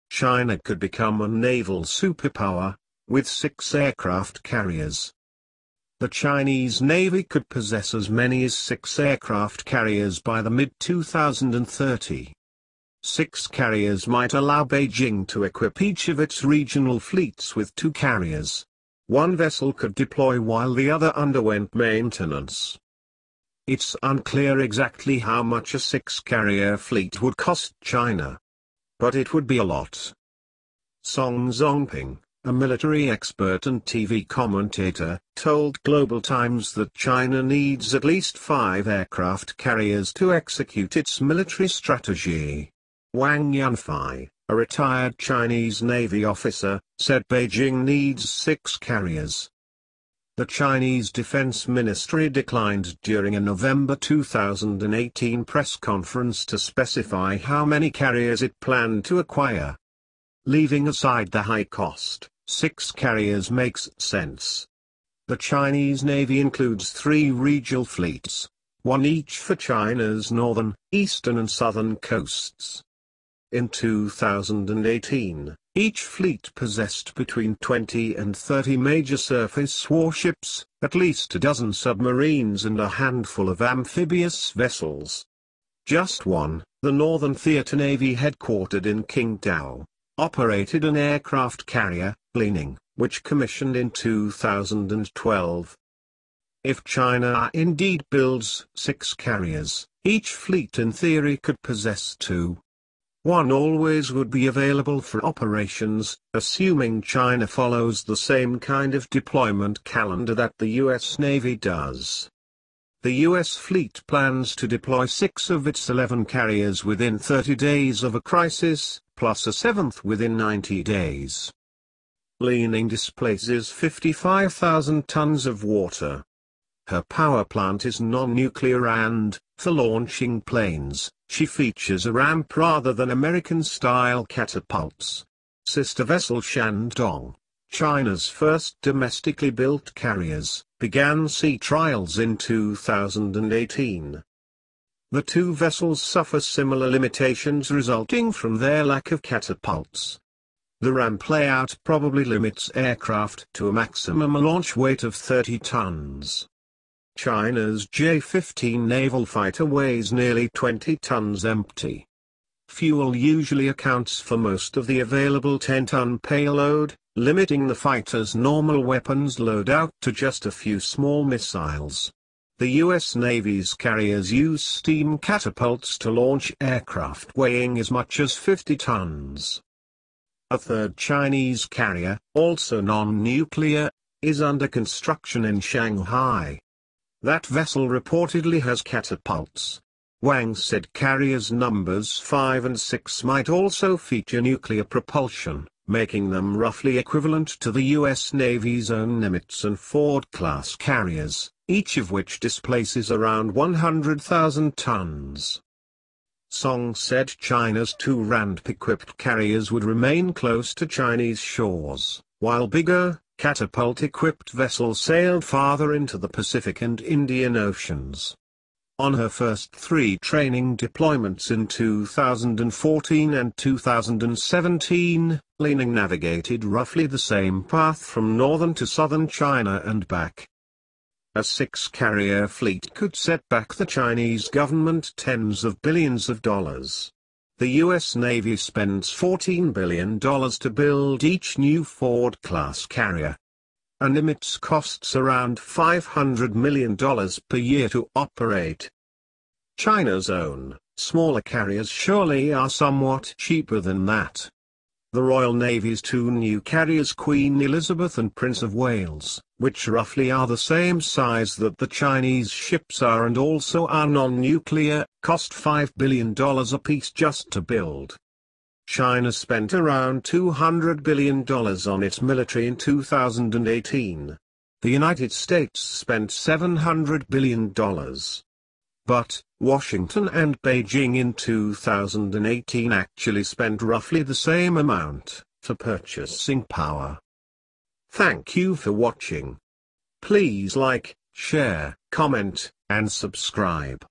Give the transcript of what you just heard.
China could become a naval superpower, with 6 aircraft carriers. The Chinese Navy could possess as many as 6 aircraft carriers by the mid-2030. 6 carriers might allow Beijing to equip each of its regional fleets with 2 carriers. One vessel could deploy while the other underwent maintenance. It's unclear exactly how much a 6-carrier fleet would cost China. But it would be a lot. Song Zongping, a military expert and TV commentator, told Global Times that China needs at least 5 aircraft carriers to execute its military strategy. Wang Yanfei, a retired Chinese Navy officer, said Beijing needs 6 carriers. The Chinese Defense Ministry declined during a November 2018 press conference to specify how many carriers it planned to acquire. Leaving aside the high cost, 6 carriers makes sense. The Chinese Navy includes 3 regional fleets, one each for China's northern, eastern and southern coasts. In 2018, each fleet possessed between 20 and 30 major surface warships, at least a dozen submarines and a handful of amphibious vessels. Just one, the Northern Theater Navy headquartered in Qingdao, operated an aircraft carrier, Lining, which commissioned in 2012. If China indeed builds 6 carriers, each fleet in theory could possess 2. One always would be available for operations, assuming China follows the same kind of deployment calendar that the U.S. Navy does. The U.S. fleet plans to deploy 6 of its 11 carriers within 30 days of a crisis, plus a 7th within 90 days. Lining displaces 55,000 tons of water. Her power plant is non-nuclear and, for launching planes, she features a ramp rather than American-style catapults. Sister vessel Shandong, China's first domestically built carriers, began sea trials in 2018. The 2 vessels suffer similar limitations resulting from their lack of catapults. The ramp layout probably limits aircraft to a maximum launch weight of 30 tons. China's J-15 naval fighter weighs nearly 20 tons empty. Fuel usually accounts for most of the available 10-ton payload, limiting the fighter's normal weapons loadout to just a few small missiles. The U.S. Navy's carriers use steam catapults to launch aircraft weighing as much as 50 tons. A third Chinese carrier, also non-nuclear, is under construction in Shanghai. That vessel reportedly has catapults. Wang said carriers numbers 5 and 6 might also feature nuclear propulsion, making them roughly equivalent to the U.S. Navy's own Nimitz and Ford-class carriers, each of which displaces around 100,000 tons. Song said China's 2 ramp-equipped carriers would remain close to Chinese shores, while bigger, catapult-equipped vessels sailed farther into the Pacific and Indian Oceans. On her first 3 training deployments in 2014 and 2017, Lining navigated roughly the same path from northern to southern China and back. A 6-carrier fleet could set back the Chinese government tens of billions of dollars. The U.S. Navy spends $14 billion to build each new Ford-class carrier. A Nimitz costs around $500 million per year to operate. China's own, smaller carriers surely are somewhat cheaper than that. The Royal Navy's 2 new carriers Queen Elizabeth and Prince of Wales, which roughly are the same size that the Chinese ships are and also are non-nuclear, cost $5 billion apiece just to build. China spent around $200 billion on its military in 2018. The United States spent $700 billion. But, Washington and Beijing in 2018 actually spent roughly the same amount, for purchasing power. Thank you for watching. Please like, share, comment, and subscribe.